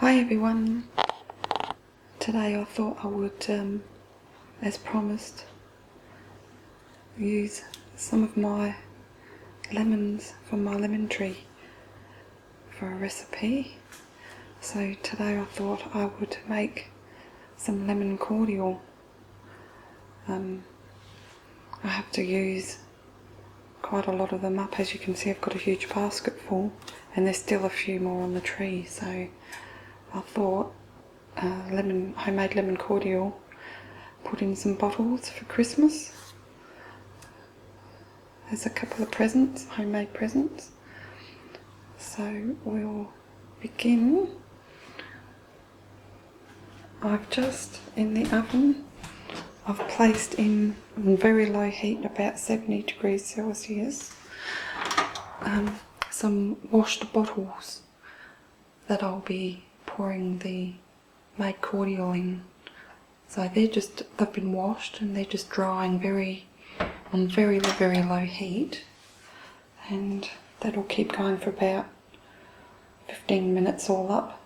Hi everyone, today I thought I would, as promised, use some of my lemons from my lemon tree for a recipe. So today I thought I would make some lemon cordial. I have to use quite a lot of them up. As you can see, I've got a huge basket full and there's still a few more on the tree, so I thought homemade lemon cordial, put in some bottles for Christmas as a couple of presents, homemade presents. So we'll begin. I've just, in the oven, I've placed in on very low heat, about 70 degrees Celsius, some washed bottles that I'll be pouring the made cordial in. So they've been washed and they're just drying on very low heat, and that'll keep going for about 15 minutes all up.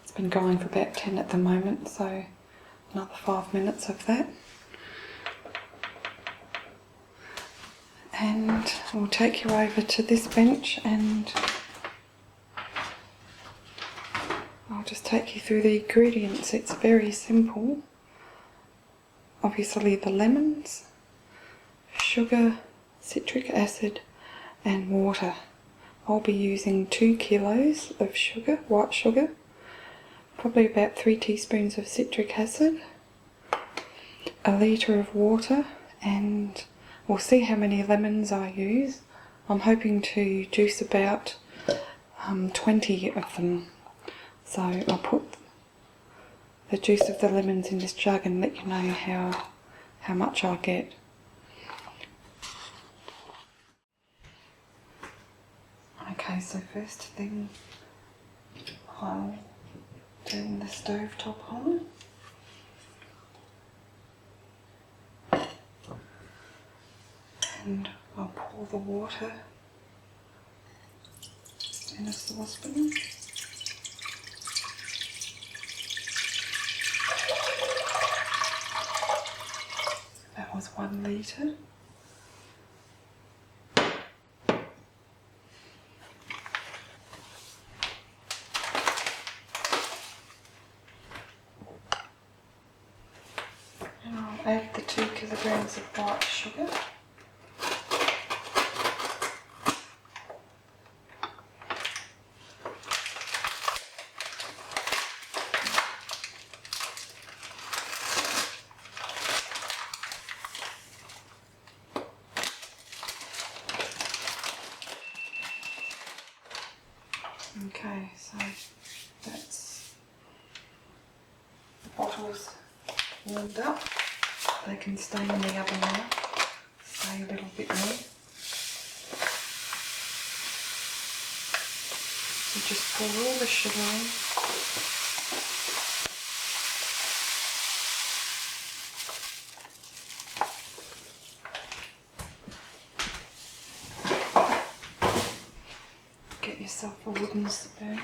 It's been going for about 10 at the moment, so another 5 minutes of that. And we'll take you over to this bench and I'll just take you through the ingredients. It's very simple. Obviously the lemons, sugar, citric acid and water. I'll be using 2 kilos of sugar, white sugar, probably about 3 teaspoons of citric acid, a litre of water, and we'll see how many lemons I use. I'm hoping to juice about 20 of them. So I'll put the juice of the lemons in this jug and let you know how much I get. Okay, so first thing, I'll turn the stove top on. And I'll pour the water in a saucepan. That was 1 litre. And I'll add the 2 kilograms of white sugar. Okay, so that's the bottles warmed up. They can stay in the oven now, stay a little bit more. So just pour all the sugar in. Get yourself a wooden spoon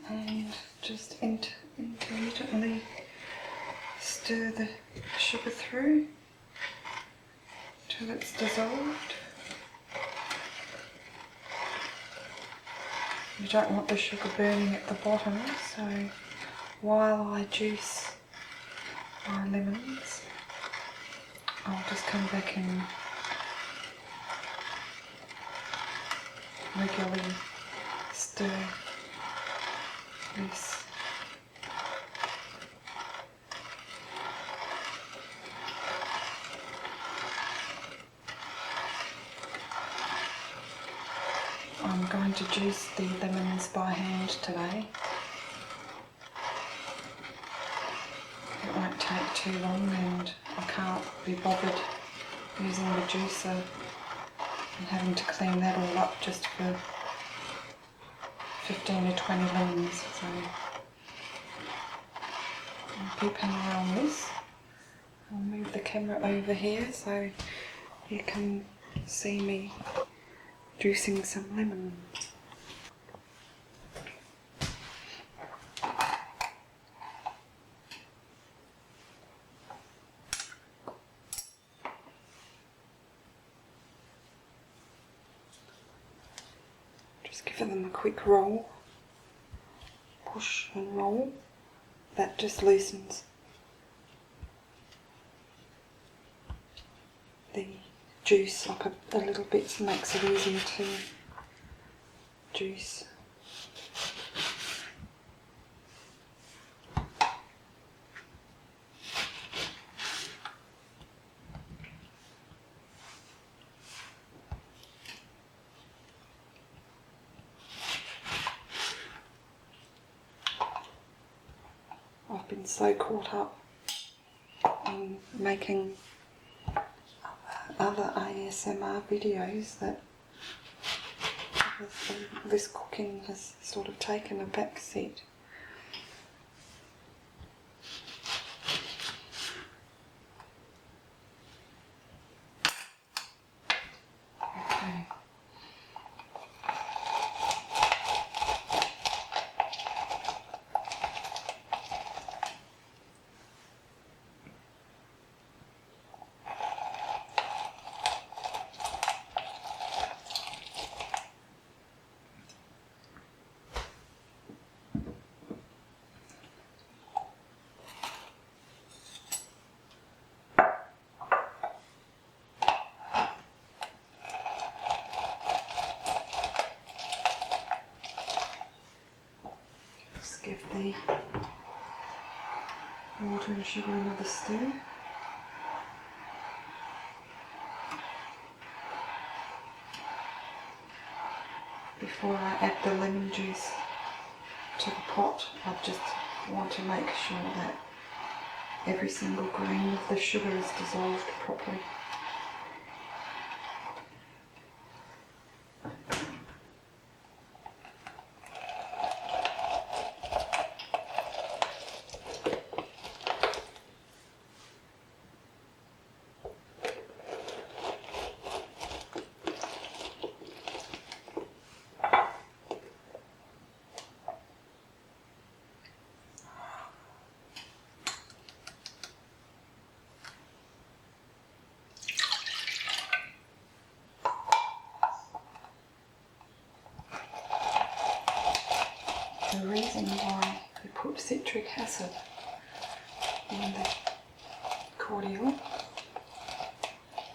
and just intermittently stir the sugar through till it's dissolved. You don't want the sugar burning at the bottom, so while I juice my lemons, I'll just come back and regularly stir this. I'm going to juice the lemons by hand today. It won't take too long and I can't be bothered using the juicer and having to clean that all up just for 15 to 20 lemons. So I'll keep an eye on this. I'll move the camera over here so you can see me juicing some lemon. give them a quick roll, push and roll. That just loosens the juice like a little bit, so makes it easier to juice. I've been so caught up in making other ASMR videos that this cooking has sort of taken a back seat. Okay. Give the water and sugar another stir. Before I add the lemon juice to the pot, I just want to make sure that every single grain of the sugar is dissolved properly. The reason why we put citric acid in the cordial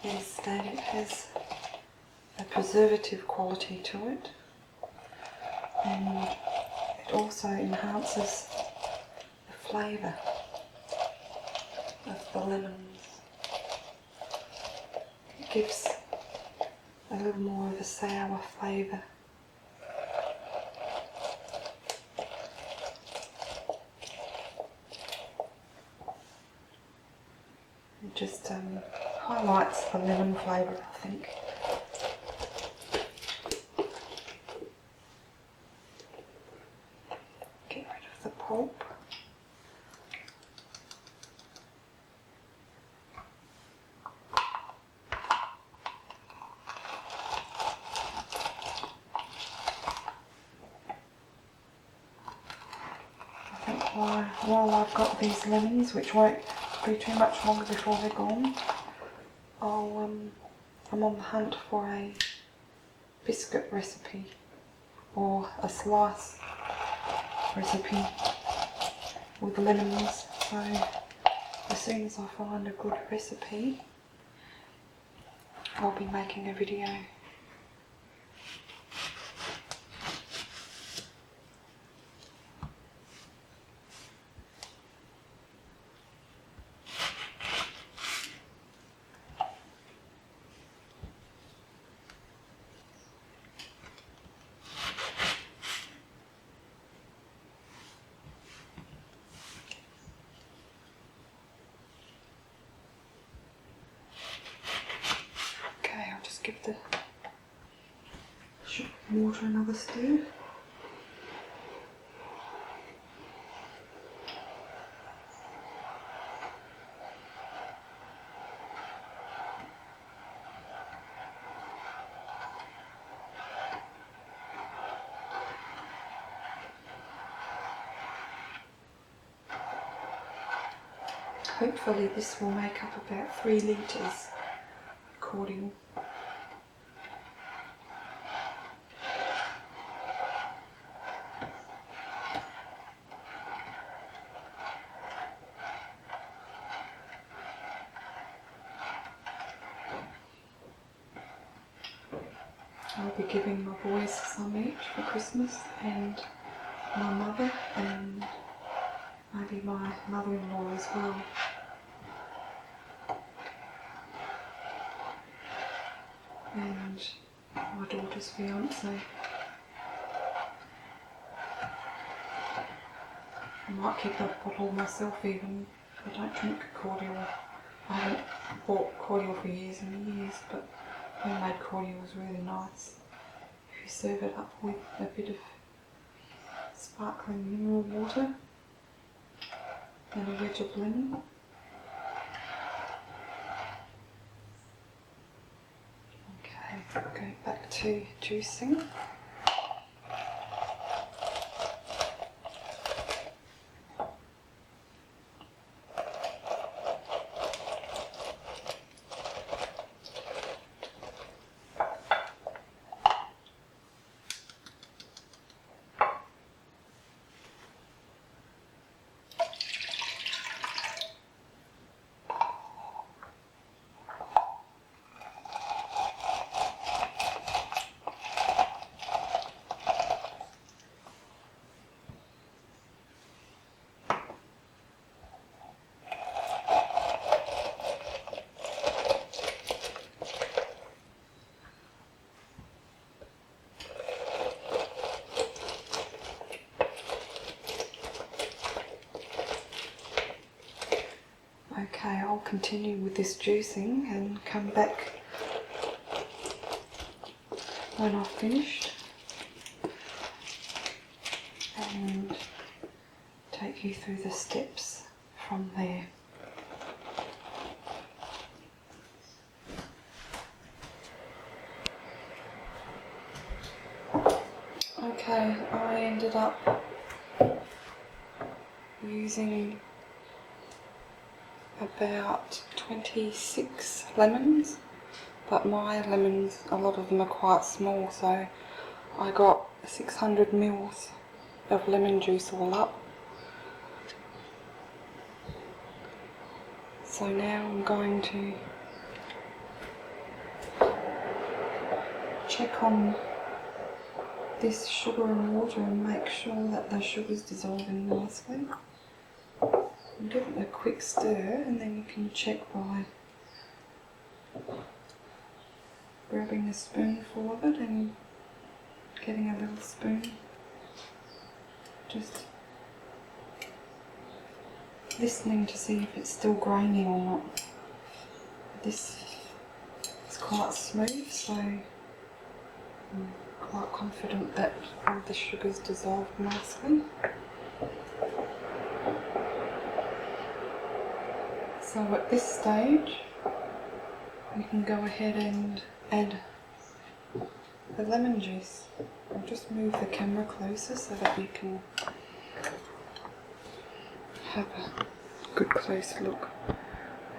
is that it has a preservative quality to it, and it also enhances the flavour of the lemons. It gives a little more of a sour flavour. It just highlights the lemon flavour, I think. Get rid of the pulp. I think while I've got these lemons, which won't be too much longer before they're gone, I'm on the hunt for a biscuit recipe or a slice recipe with lemons. So as soon as I find a good recipe, I'll be making a video. Give the water another stir. Hopefully this will make up about 3 litres of cordial. giving my boys some each for Christmas, and my mother, and maybe my mother-in-law as well. And my daughter's fiance. I might keep a bottle myself even. I don't drink cordial. I haven't bought cordial for years and years, but homemade cordial is really nice. If you serve it up with a bit of sparkling mineral water and a wedge of lemon. Okay, going back to juicing. Okay, I'll continue with this juicing and come back when I've finished and take you through the steps from there. Okay, I ended up using about 26 lemons, but my lemons, a lot of them are quite small, so I got 600 mils of lemon juice all up. So now I'm going to check on this sugar and water and make sure that the sugar's dissolving nicely. Give it a quick stir, and then you can check by grabbing a spoonful of it and getting a little spoon, just listening to see if it's still grainy or not. This is quite smooth, so I'm quite confident that all the sugar's dissolved nicely. So at this stage, we can go ahead and add the lemon juice. I'll just move the camera closer so that you can have a good close look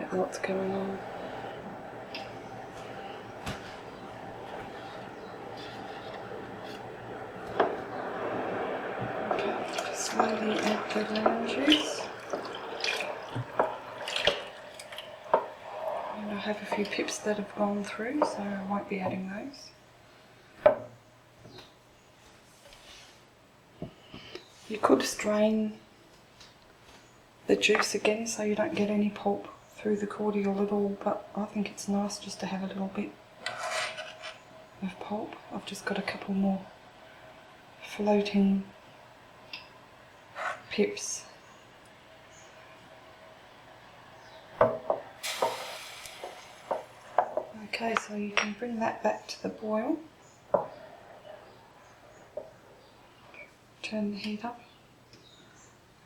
at what's going on. Okay, just slowly add the lemon juice. I have a few pips that have gone through, so I won't be adding those. You could strain the juice again so you don't get any pulp through the cordial at all, but I think it's nice just to have a little bit of pulp. I've just got a couple more floating pips. Okay, so you can bring that back to the boil. Turn the heat up,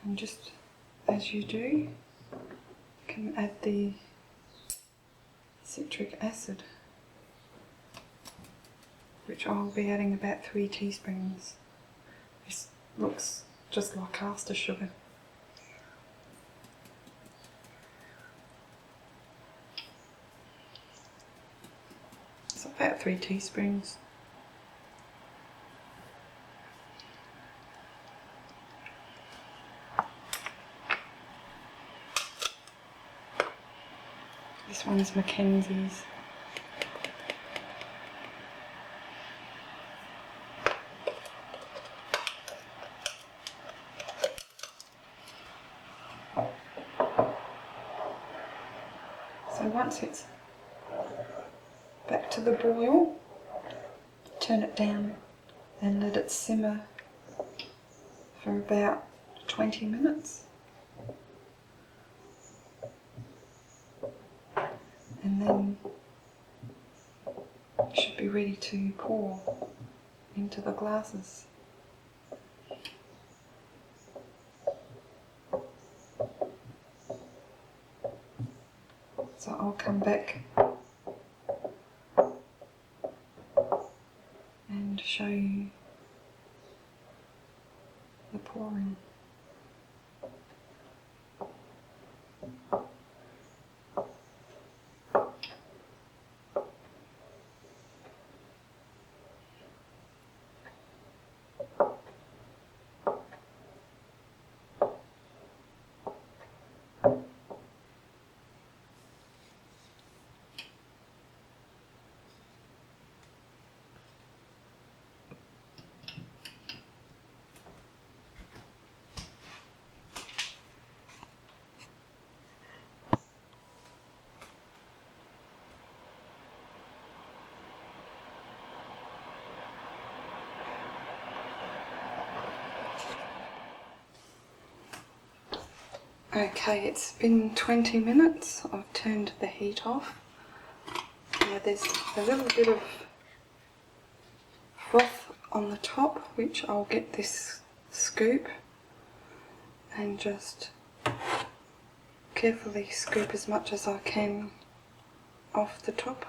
and just as you do, you can add the citric acid, which I'll be adding about 3 teaspoons. This looks just like caster sugar. About 3 teaspoons. This one's Mackenzie's. once it's back to the boil, turn it down and let it simmer for about 20 minutes. And then it should be ready to pour into the glasses. So I'll come back and show you the pouring. Okay, it's been 20 minutes. I've turned the heat off. Now there's a little bit of froth on the top, which I'll get this scoop and just carefully scoop as much as I can off the top.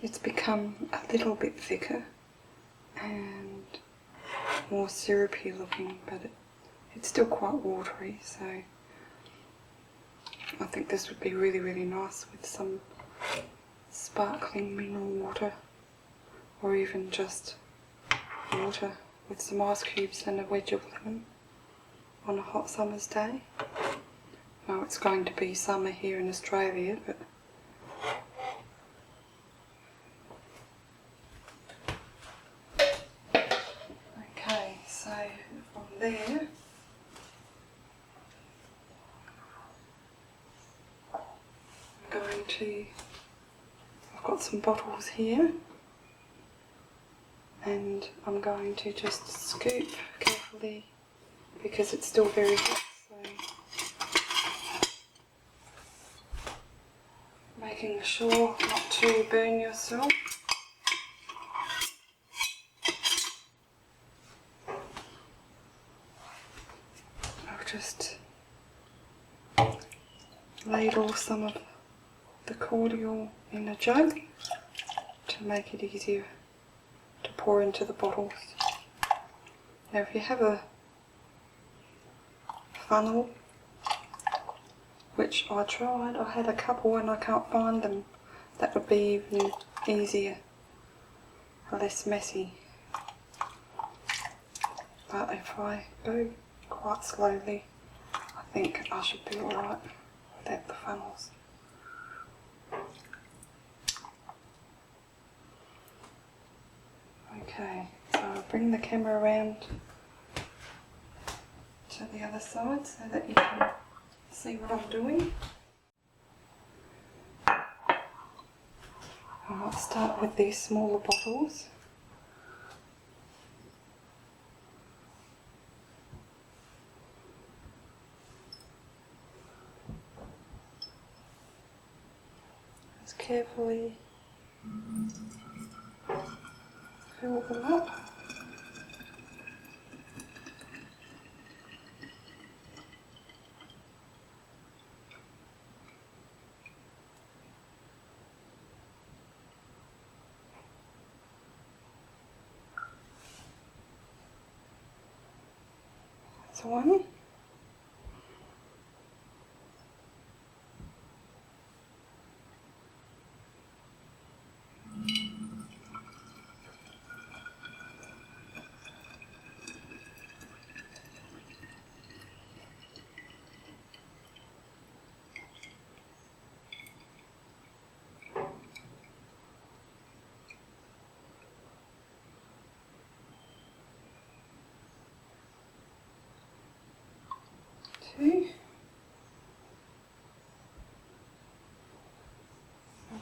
It's become a little bit thicker and more syrupy looking, but it's still quite watery, so I think this would be really, really nice with some sparkling mineral water, or even just water with some ice cubes and a wedge of lemon on a hot summer's day. Well, it's going to be summer here in Australia, but okay, so from there I've got some bottles here, and I'm going to just scoop carefully because it's still very hot, so making sure not to burn yourself. I'll just ladle some of the cordial in a jug to make it easier to pour into the bottles. Now if you have a funnel, which I tried, I had a couple and I can't find them, that would be even easier, less messy. But if I go quite slowly, I think I should be alright without the funnels. Okay, so I'll bring the camera around to the other side so that you can see what I'm doing. I'll start with these smaller bottles. Just carefully fill them up. That's one.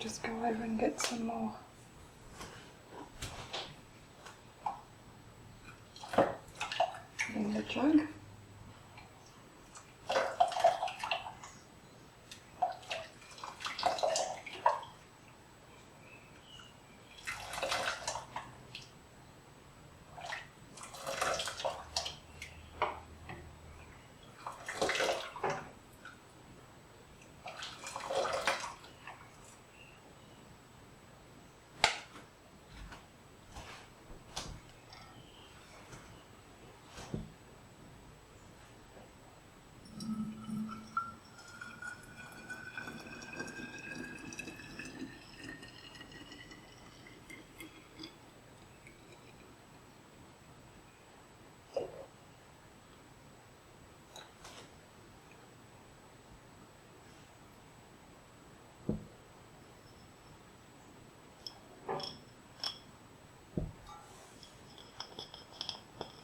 just go over and get some more. In the jug.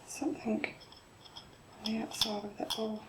Something on the outside of that bowl.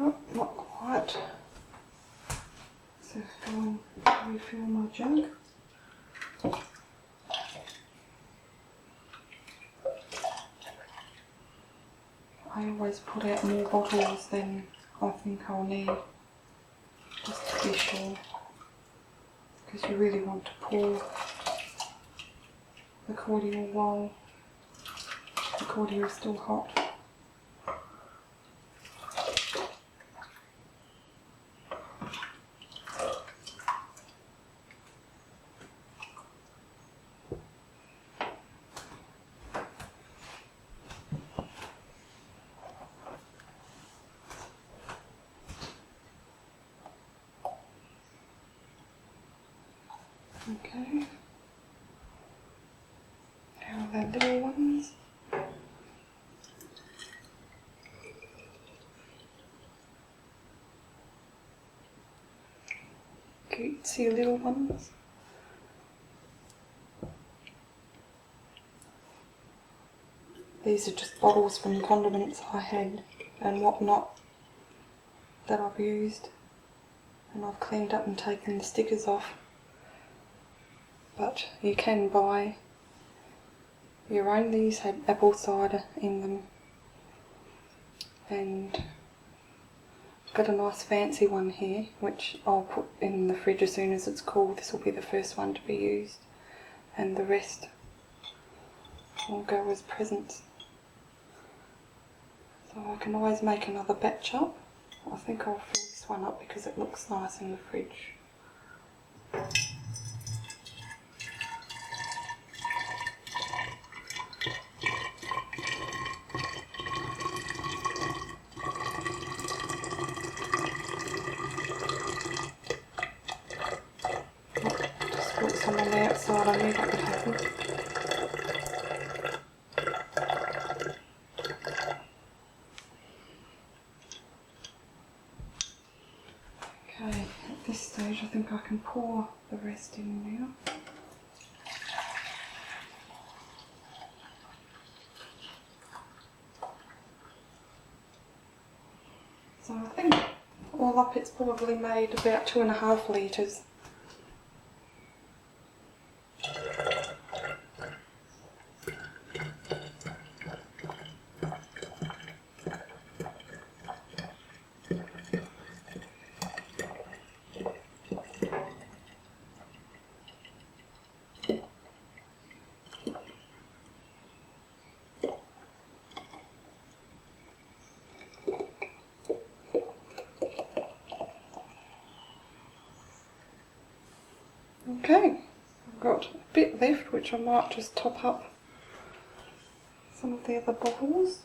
Oh, not quite. So go and refill my jug. I always put out more bottles than I think I'll need, just to be sure, because you really want to pour the cordial while the cordial is still hot. Okay, now the little ones. Cutesy little ones. These are just bottles from condiments I had and whatnot that I've used, and I've cleaned up and taken the stickers off. But you can buy your own. These had apple cider in them, and I've got a nice fancy one here which I'll put in the fridge as soon as it's cool. This will be the first one to be used, and the rest will go as presents. So I can always make another batch up. I think I'll fill this one up because it looks nice in the fridge. Just put some on the outside, I knew that would happen. Okay, at this stage I think I can pour the rest in now. So I think all up it's probably made about 2.5 litres. Okay, I've got a bit left which I might just top up some of the other bottles.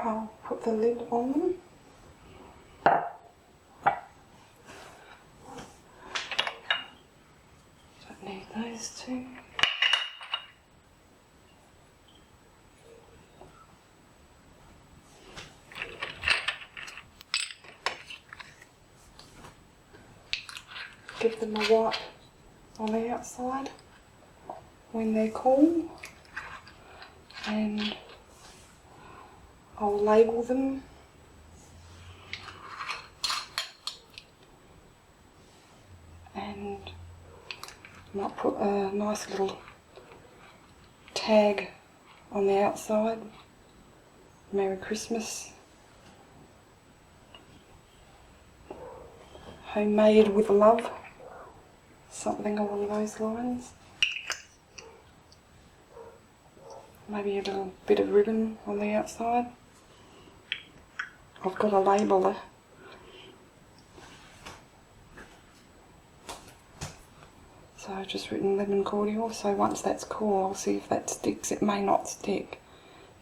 I'll put the lid on them. Don't need those two. Give them a wipe on the outside when they're cool, and I'll label them. And might put a nice little tag on the outside. Merry Christmas. Homemade with love. Something along those lines. Maybe a little bit of ribbon on the outside. I've got a label there. So I've just written lemon cordial, so once that's cool I'll see if that sticks. It may not stick,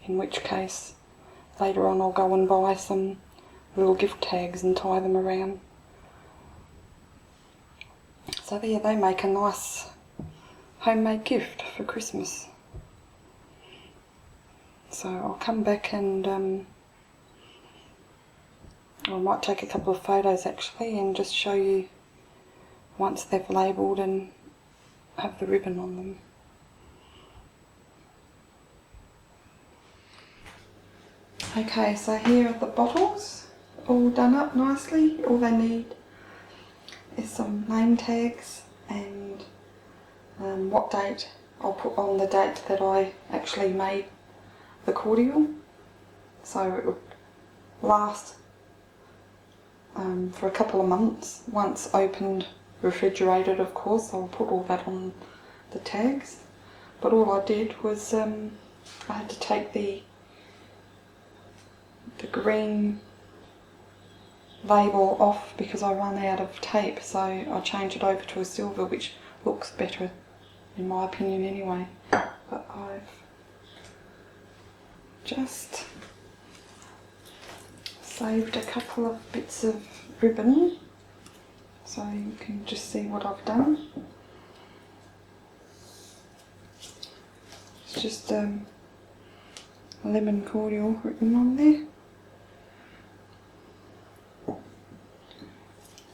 in which case later on I'll go and buy some little gift tags and tie them around. So there, they make a nice homemade gift for Christmas. So I'll come back and I might take a couple of photos actually and just show you once they've labelled and have the ribbon on them. Okay, so here are the bottles, all done up nicely. All they need is some name tags and what date. I'll put on the date that I actually made the cordial, so it would last for a couple of months. Once opened, refrigerated of course, I'll put all that on the tags. But all I did was I had to take the green label off because I ran out of tape, so I changed it over to a silver, which looks better in my opinion anyway. But I've just saved a couple of bits of ribbon so you can just see what I've done. It's just lemon cordial written on there.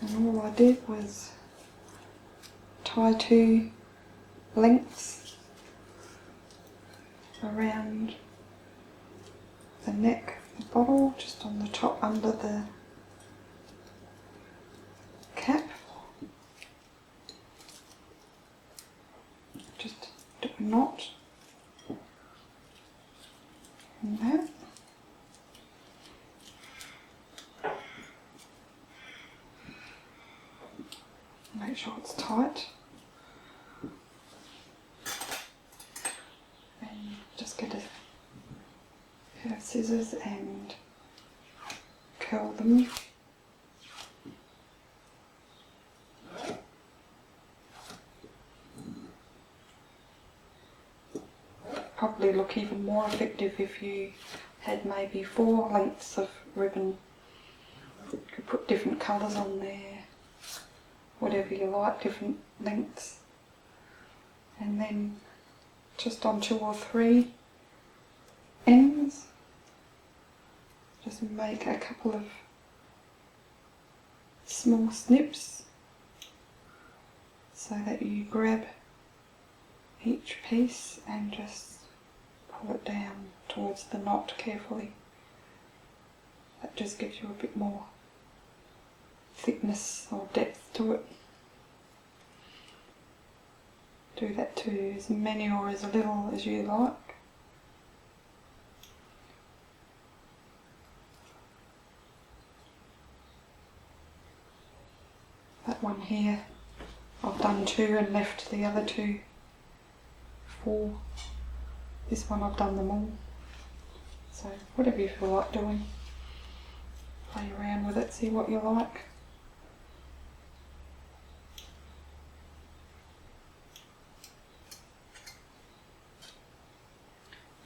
And all I did was tie 2 lengths around the neck of the bottle, just on the top under the cap. Just do a knot in that. Make sure it's tight. And just get a pair of scissors and curl them. Probably look even more effective if you had maybe 4 lengths of ribbon. You could put different colours on there, whatever you like, different lengths, and then just on 2 or 3 ends just make a couple of small snips so that you grab each piece and just pull it down towards the knot carefully. That just gives you a bit more thickness or depth to it. Do that to as many or as little as you like. That one here, I've done 2 and left the other 2 for. This one I've done them all. So whatever you feel like doing, play around with it, see what you like.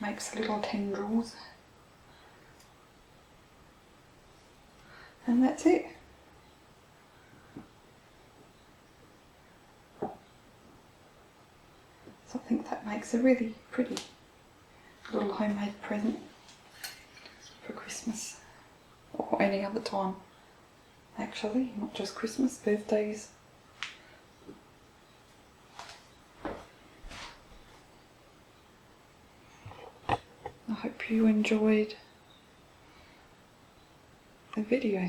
Makes little tendrils. And that's it. So I think that makes a really pretty little homemade present for Christmas, or any other time actually, not just Christmas, birthdays. I hope you enjoyed the video.